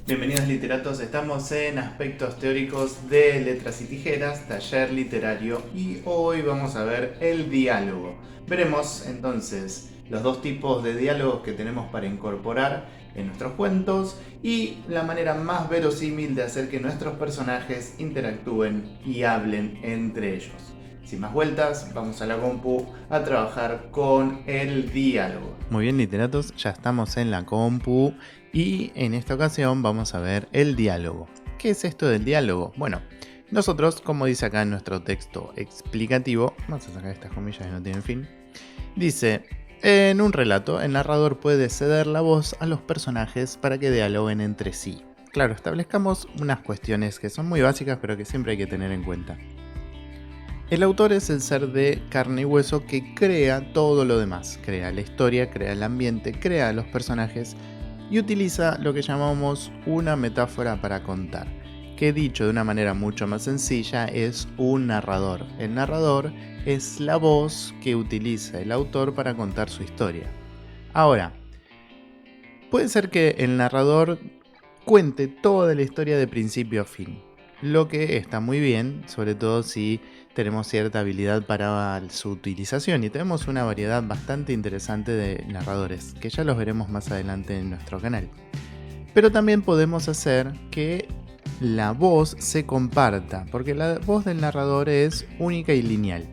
Bienvenidos literatos, estamos en aspectos teóricos de letras y tijeras, taller literario, y hoy vamos a ver el diálogo. Veremos entonces los dos tipos de diálogos que tenemos para incorporar en nuestros cuentos y la manera más verosímil de hacer que nuestros personajes interactúen y hablen entre ellos. Sin más vueltas, vamos a la compu a trabajar con el diálogo. Muy bien literatos, ya estamos en la compu y en esta ocasión vamos a ver el diálogo. ¿Qué es esto del diálogo? Bueno, nosotros, como dice acá en nuestro texto explicativo, vamos a sacar estas comillas que no tienen fin, dice: en un relato, el narrador puede ceder la voz a los personajes para que dialoguen entre sí. Claro, establezcamos unas cuestiones que son muy básicas pero que siempre hay que tener en cuenta. El autor es el ser de carne y hueso que crea todo lo demás. Crea la historia, crea el ambiente, crea los personajes y utiliza lo que llamamos una metáfora para contar, que dicho de una manera mucho más sencilla es un narrador. El narrador es la voz que utiliza el autor para contar su historia. Ahora, puede ser que el narrador cuente toda la historia de principio a fin, lo que está muy bien, sobre todo si tenemos cierta habilidad para su utilización, y tenemos una variedad bastante interesante de narradores, que ya los veremos más adelante en nuestro canal. Pero también podemos hacer que la voz se comparta, porque la voz del narrador es única y lineal,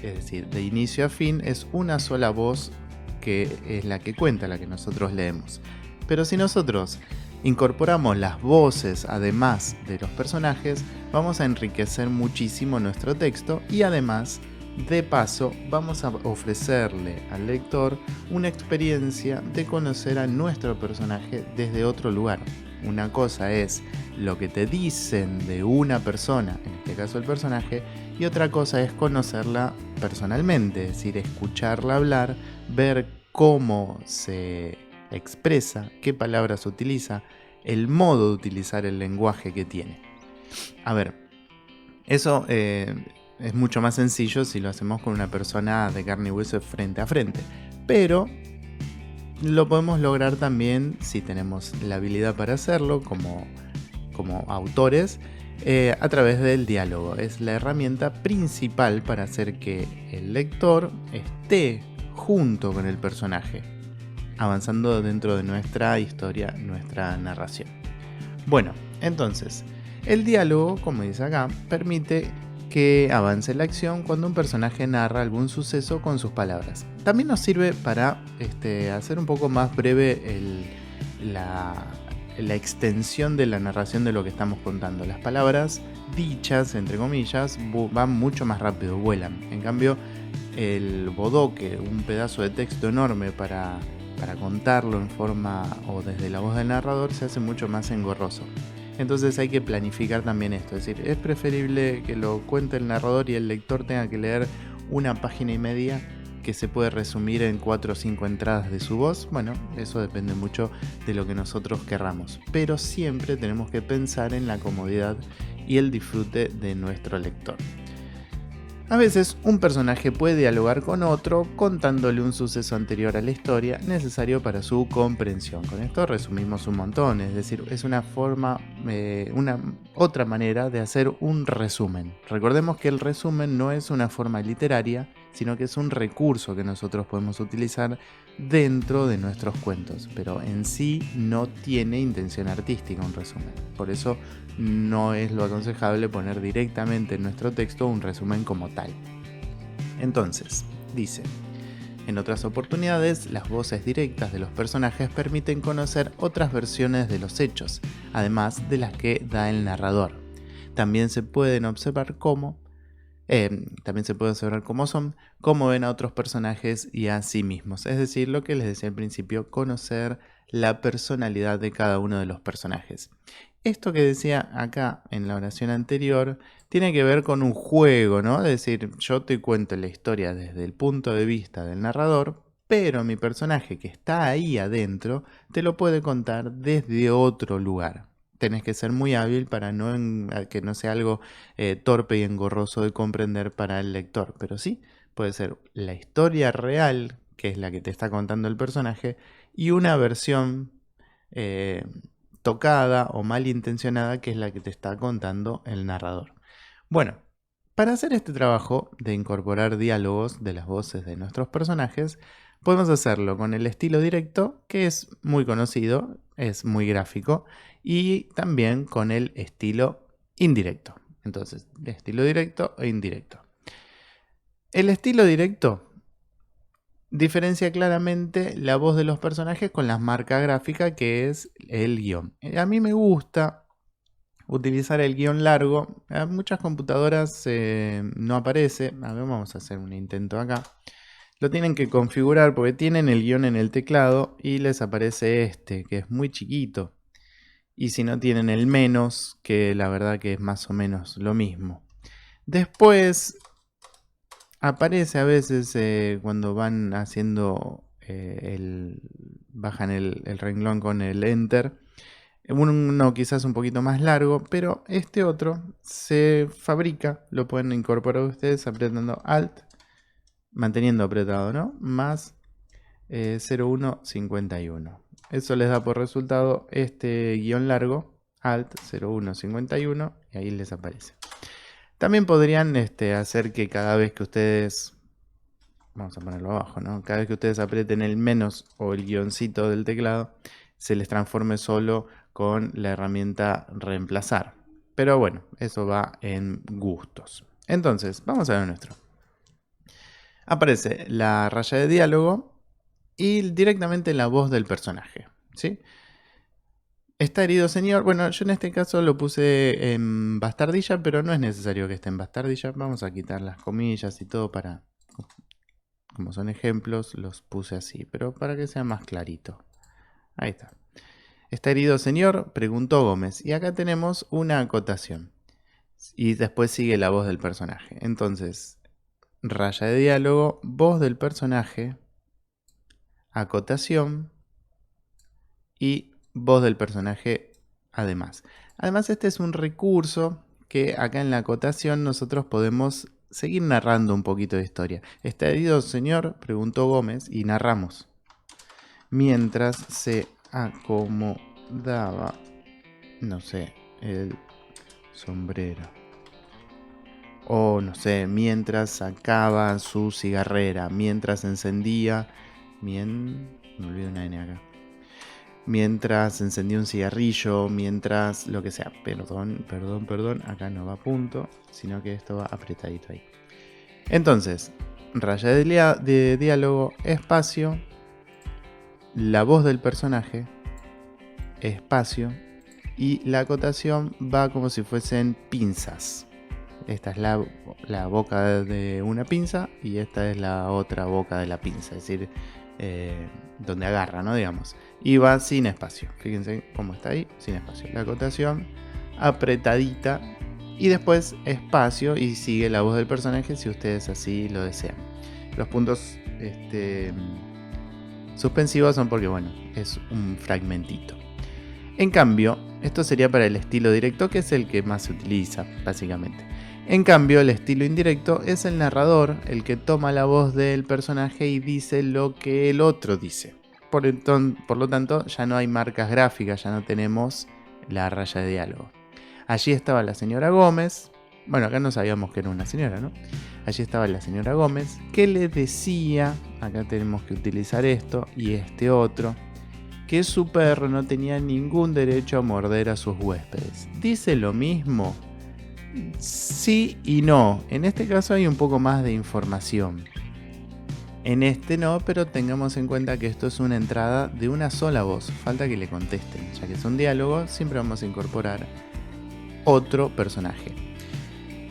es decir, de inicio a fin es una sola voz que es la que cuenta, la que nosotros leemos. Pero si nosotros incorporamos las voces además de los personajes, vamos a enriquecer muchísimo nuestro texto y además, de paso, vamos a ofrecerle al lector una experiencia de conocer a nuestro personaje desde otro lugar. Una cosa es lo que te dicen de una persona, en este caso el personaje, y otra cosa es conocerla personalmente, es decir, escucharla hablar, ver cómo se expresa, qué palabras utiliza, el modo de utilizar el lenguaje que tiene. A ver, eso es mucho más sencillo si lo hacemos con una persona de carne y hueso frente a frente, pero lo podemos lograr también si tenemos la habilidad para hacerlo como autores, a través del diálogo. Es la herramienta principal para hacer que el lector esté junto con el personaje, avanzando dentro de nuestra historia, nuestra narración. Bueno, entonces, el diálogo, como dice acá, permite que avance la acción cuando un personaje narra algún suceso con sus palabras. También nos sirve para hacer un poco más breve la extensión de la narración de lo que estamos contando. Las palabras dichas, entre comillas, van mucho más rápido, vuelan. En cambio, el bodoque, un pedazo de texto enorme para contarlo en forma o desde la voz del narrador, se hace mucho más engorroso. Entonces hay que planificar también esto, es decir, es preferible que lo cuente el narrador y el lector tenga que leer una página y media que se puede resumir en 4 o 5 entradas de su voz. Bueno, eso depende mucho de lo que nosotros querramos, pero siempre tenemos que pensar en la comodidad y el disfrute de nuestro lector. A veces un personaje puede dialogar con otro contándole un suceso anterior a la historia necesario para su comprensión. Con esto resumimos un montón, es decir, es una forma, otra manera de hacer un resumen. Recordemos que el resumen no es una forma literaria, sino que es un recurso que nosotros podemos utilizar dentro de nuestros cuentos, pero en sí no tiene intención artística un resumen. Por eso no es lo aconsejable poner directamente en nuestro texto un resumen como tal. Entonces, dice: en otras oportunidades, las voces directas de los personajes permiten conocer otras versiones de los hechos, además de las que da el narrador. También se pueden observar cómo son, cómo ven a otros personajes y a sí mismos. Es decir, lo que les decía al principio, conocer la personalidad de cada uno de los personajes. Esto que decía acá en la oración anterior tiene que ver con un juego, ¿no? Es decir, yo te cuento la historia desde el punto de vista del narrador, pero mi personaje que está ahí adentro te lo puede contar desde otro lugar. Tenés que ser muy hábil para que no sea algo torpe y engorroso de comprender para el lector, pero sí puede ser la historia real, que es la que te está contando el personaje, y una versión tocada o malintencionada que es la que te está contando el narrador. Bueno, para hacer este trabajo de incorporar diálogos de las voces de nuestros personajes, podemos hacerlo con el estilo directo, que es muy conocido, es muy gráfico, y también con el estilo indirecto. Entonces, estilo directo e indirecto. El estilo directo diferencia claramente la voz de los personajes con las marcas gráficas, que es el guión. A mí me gusta utilizar el guión largo. En muchas computadoras no aparece. A ver, vamos a hacer un intento acá. Lo tienen que configurar porque tienen el guión en el teclado y les aparece este, que es muy chiquito. Y si no tienen el menos, que la verdad que es más o menos lo mismo. Después aparece a veces cuando van haciendo bajan el renglón con el Enter. Uno quizás un poquito más largo, pero este otro se fabrica, lo pueden incorporar ustedes apretando Alt, manteniendo apretado, ¿no? Más 0151. Eso les da por resultado este guión largo, Alt 0151, y ahí les aparece. También podrían hacer que cada vez que ustedes, vamos a ponerlo abajo, ¿no? Cada vez que ustedes aprieten el menos o el guioncito del teclado, se les transforme solo con la herramienta reemplazar. Pero bueno, eso va en gustos. Entonces, vamos a ver nuestro. Aparece la raya de diálogo y directamente la voz del personaje, ¿sí? Está herido señor. Bueno, yo en este caso lo puse en bastardilla, pero no es necesario que esté en bastardilla. Vamos a quitar las comillas y todo para... Como son ejemplos, los puse así, pero para que sea más clarito. Ahí está. ¿Está herido señor? Preguntó Gómez. Y acá tenemos una acotación. Y después sigue la voz del personaje. Entonces, raya de diálogo, voz del personaje, acotación y voz del personaje además. Además, este es un recurso que acá en la acotación nosotros podemos seguir narrando un poquito de historia. ¿Está herido señor? Preguntó Gómez y narramos. Mientras se acomodaba, no sé, el sombrero. O no sé, mientras sacaba su cigarrera, mientras encendía, me olvidé una N acá. Mientras encendía un cigarrillo, mientras lo que sea. Perdón, acá no va a punto, sino que esto va apretadito ahí. Entonces, raya de diálogo, espacio, la voz del personaje, espacio, y la acotación va como si fuesen pinzas. Esta es la boca de una pinza y esta es la otra boca de la pinza, es decir, donde agarra, ¿no? Digamos. Y va sin espacio. Fíjense cómo está ahí, sin espacio. La acotación apretadita y después espacio y sigue la voz del personaje si ustedes así lo desean. Los puntos suspensivos son porque, bueno, es un fragmentito. En cambio, esto sería para el estilo directo, que es el que más se utiliza, básicamente. En cambio, el estilo indirecto es el narrador, el que toma la voz del personaje y dice lo que el otro dice. Por lo tanto, ya no hay marcas gráficas, ya no tenemos la raya de diálogo. Allí estaba la señora Gómez. Bueno, acá no sabíamos que era una señora, ¿no? Allí estaba la señora Gómez, que le decía, acá tenemos que utilizar esto y este otro, que su perro no tenía ningún derecho a morder a sus huéspedes. ¿Dice lo mismo? Sí y no. En este caso hay un poco más de información. En este no, pero tengamos en cuenta que esto es una entrada de una sola voz. Falta que le contesten. Ya que es un diálogo, siempre vamos a incorporar otro personaje.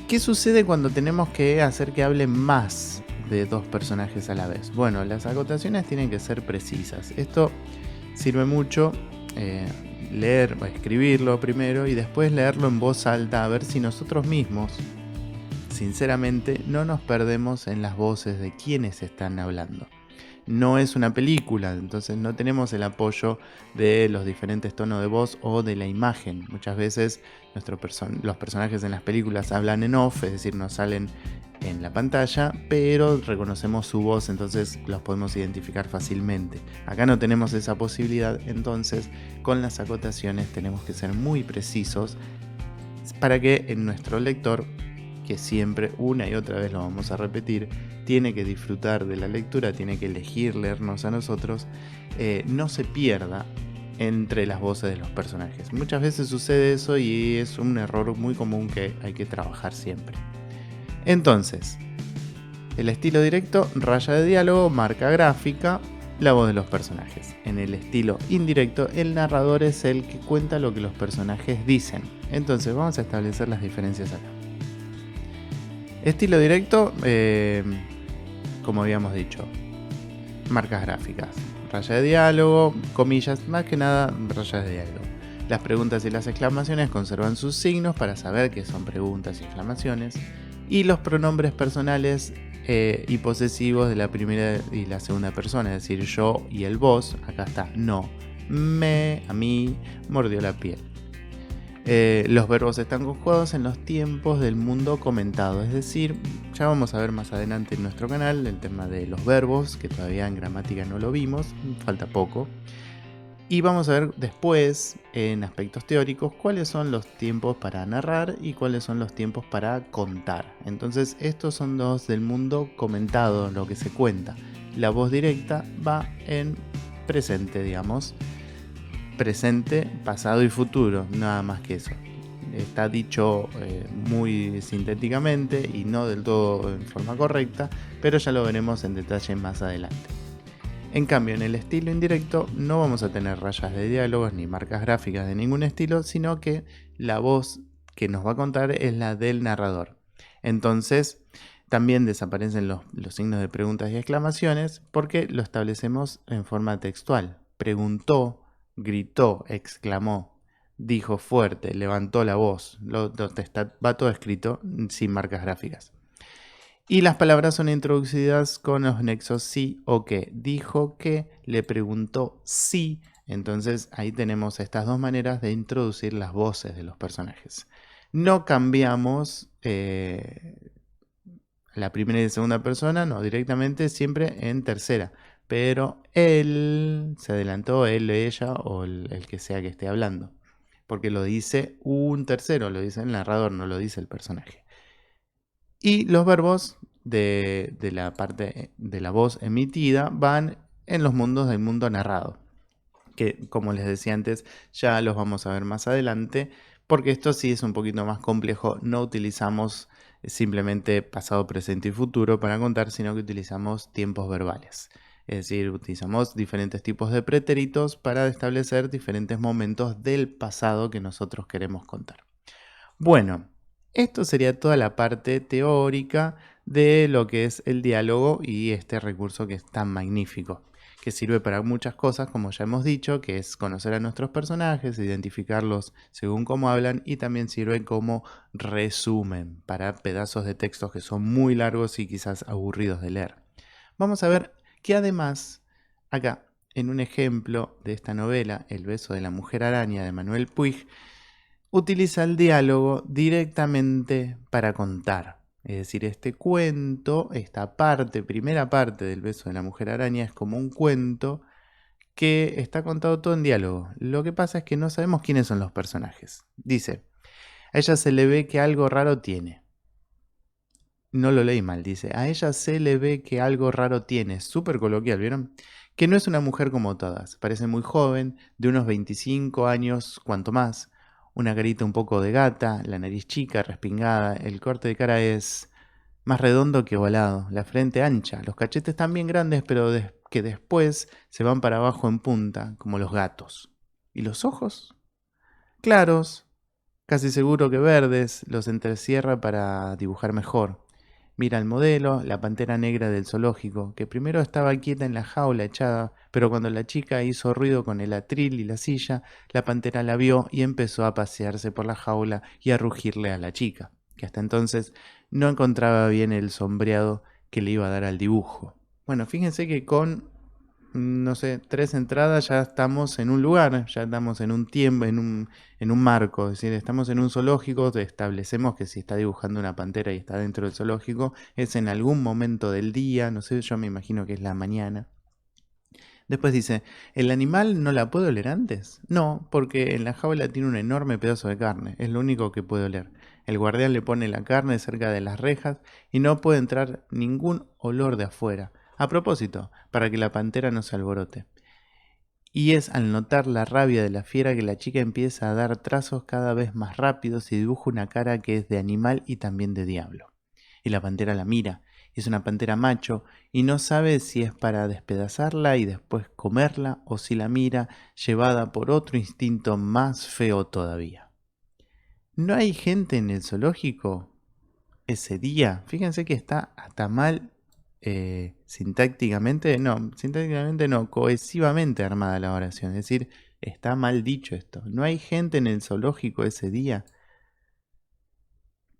¿Qué sucede cuando tenemos que hacer que hablen más de dos personajes a la vez? Bueno, las acotaciones tienen que ser precisas. Esto sirve mucho leer o escribirlo primero y después leerlo en voz alta a ver si nosotros mismos, sinceramente, no nos perdemos en las voces de quienes están hablando. no es una película, entonces no tenemos el apoyo de los diferentes tonos de voz o de la imagen. Muchas veces los personajes en las películas hablan en off, es decir, no salen en la pantalla, pero reconocemos su voz, entonces los podemos identificar fácilmente. Acá no tenemos esa posibilidad, entonces con las acotaciones tenemos que ser muy precisos para que en nuestro lector, que siempre una y otra vez lo vamos a repetir, tiene que disfrutar de la lectura, tiene que elegir leernos a nosotros, no se pierda entre las voces de los personajes. Muchas veces sucede eso y es un error muy común que hay que trabajar siempre. Entonces, el estilo directo, raya de diálogo, marca gráfica, la voz de los personajes. En el estilo indirecto, el narrador es el que cuenta lo que los personajes dicen. Entonces vamos a establecer las diferencias acá. Estilo directo, como habíamos dicho, marcas gráficas, raya de diálogo, comillas, más que nada rayas de diálogo. Las preguntas y las exclamaciones conservan sus signos para saber que son preguntas y exclamaciones. Y los pronombres personales y posesivos de la primera y la segunda persona, es decir, yo y el vos. Acá está no, me, a mí, mordió la piel. Los verbos están conjugados en los tiempos del mundo comentado, es decir, ya vamos a ver más adelante en nuestro canal el tema de los verbos, que todavía en gramática no lo vimos, falta poco. Y vamos a ver después, en aspectos teóricos, cuáles son los tiempos para narrar y cuáles son los tiempos para contar. Entonces, estos son dos del mundo comentado, lo que se cuenta. La voz directa va en presente, digamos. Presente, pasado y futuro, nada más que eso. Está dicho muy sintéticamente y no del todo en forma correcta, pero ya lo veremos en detalle más adelante. En cambio, en el estilo indirecto no vamos a tener rayas de diálogos ni marcas gráficas de ningún estilo, sino que la voz que nos va a contar es la del narrador. Entonces, también desaparecen los signos de preguntas y exclamaciones porque lo establecemos en forma textual. Preguntó, gritó, exclamó, dijo fuerte, levantó la voz. Va todo escrito sin marcas gráficas. Y las palabras son introducidas con los nexos sí o que. Dijo que, le preguntó sí. Entonces ahí tenemos estas dos maneras de introducir las voces de los personajes. No cambiamos la primera y segunda persona, no, directamente siempre en tercera. Pero él se adelantó, él, ella o el que sea que esté hablando. Porque lo dice un tercero, lo dice el narrador, no lo dice el personaje. Y los verbos de la parte de la voz emitida van en los mundos del mundo narrado, que como les decía antes, ya los vamos a ver más adelante, porque esto sí es un poquito más complejo. No utilizamos simplemente pasado, presente y futuro para contar, sino que utilizamos tiempos verbales. Es decir, utilizamos diferentes tipos de pretéritos para establecer diferentes momentos del pasado que nosotros queremos contar. Bueno, esto sería toda la parte teórica de lo que es el diálogo y este recurso que es tan magnífico, que sirve para muchas cosas, como ya hemos dicho, que es conocer a nuestros personajes, identificarlos según cómo hablan, y también sirve como resumen para pedazos de textos que son muy largos y quizás aburridos de leer. Vamos a ver que además, acá, en un ejemplo de esta novela, El beso de la mujer araña de Manuel Puig, utiliza el diálogo directamente para contar. Es decir, este cuento, esta parte, primera parte del beso de la mujer araña, es como un cuento que está contado todo en diálogo. Lo que pasa es que no sabemos quiénes son los personajes. Dice, a ella se le ve que algo raro tiene. No lo leí mal, dice, a ella se le ve que algo raro tiene. Súper coloquial, ¿vieron? Que no es una mujer como todas. Parece muy joven, de unos 25 años, cuanto más. Una carita un poco de gata, la nariz chica, respingada, el corte de cara es más redondo que ovalado, la frente ancha, los cachetes también grandes, pero que después se van para abajo en punta, como los gatos. ¿Y los ojos? Claros, casi seguro que verdes, los entrecierra para dibujar mejor. Mira el modelo, la pantera negra del zoológico, que primero estaba quieta en la jaula echada, pero cuando la chica hizo ruido con el atril y la silla, la pantera la vio y empezó a pasearse por la jaula y a rugirle a la chica, que hasta entonces no encontraba bien el sombreado que le iba a dar al dibujo. Bueno, fíjense que con no sé, 3 entradas ya estamos en un lugar, ya estamos en un tiempo, en un marco. Es decir, estamos en un zoológico, establecemos que si está dibujando una pantera y está dentro del zoológico, es en algún momento del día, no sé, yo me imagino que es la mañana. Después dice, ¿el animal no la puede oler antes? No, porque en la jaula tiene un enorme pedazo de carne, es lo único que puede oler. El guardián le pone la carne cerca de las rejas y no puede entrar ningún olor de afuera. A propósito, para que la pantera no se alborote. Y es al notar la rabia de la fiera que la chica empieza a dar trazos cada vez más rápidos y dibuja una cara que es de animal y también de diablo. Y la pantera la mira. Es una pantera macho y no sabe si es para despedazarla y después comerla o si la mira llevada por otro instinto más feo todavía. ¿No hay gente en el zoológico ese día? Fíjense que está hasta mal sintácticamente no, cohesivamente armada la oración. Es decir, está mal dicho esto. ¿No hay gente en el zoológico ese día?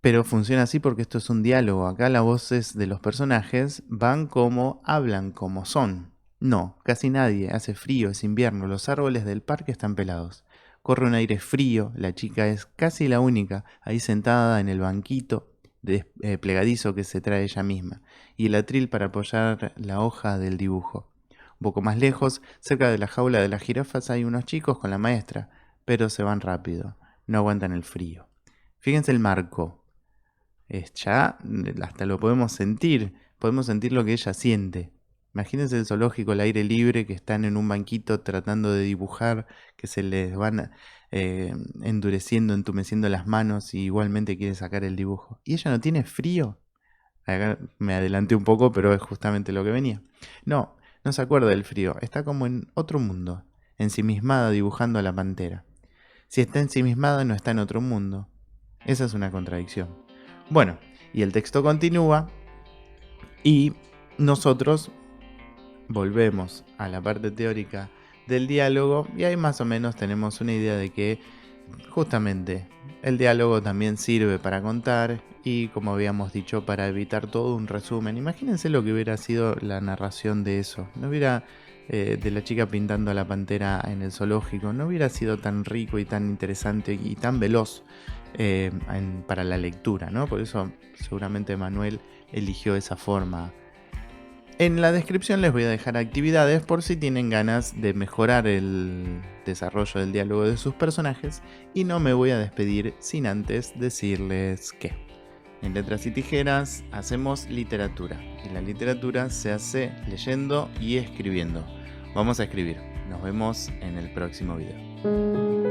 Pero funciona así porque esto es un diálogo. Acá las voces de los personajes van como hablan, como son. No, casi nadie. Hace frío, es invierno. Los árboles del parque están pelados. Corre un aire frío. La chica es casi la única ahí sentada en el banquito plegadizo que se trae ella misma. Y el atril para apoyar la hoja del dibujo. Un poco más lejos, cerca de la jaula de las jirafas, hay unos chicos con la maestra. Pero se van rápido. No aguantan el frío. Fíjense el marco. Ya hasta lo podemos sentir lo que ella siente. Imagínense el zoológico, el aire libre, que están en un banquito tratando de dibujar, que se les van endureciendo, entumeciendo las manos y igualmente quiere sacar el dibujo. ¿Y ella no tiene frío? Acá me adelanté un poco, pero es justamente lo que venía. No, no se acuerda del frío, está como en otro mundo, ensimismada dibujando a la pantera. Si está ensimismada no está en otro mundo. Esa es una contradicción. Bueno, y el texto continúa y nosotros volvemos a la parte teórica del diálogo y ahí más o menos tenemos una idea de que justamente el diálogo también sirve para contar y, como habíamos dicho, para evitar todo un resumen. Imagínense lo que hubiera sido la narración de eso. No hubiera de la chica pintando a la pantera en el zoológico, no hubiera sido tan rico y tan interesante y tan veloz para la lectura, ¿no? Por eso seguramente Manuel eligió esa forma. En la descripción les voy a dejar actividades por si tienen ganas de mejorar el desarrollo del diálogo de sus personajes, y no me voy a despedir sin antes decirles que en Letras y Tijeras hacemos literatura y la literatura se hace leyendo y escribiendo. Vamos a escribir. Nos vemos en el próximo video.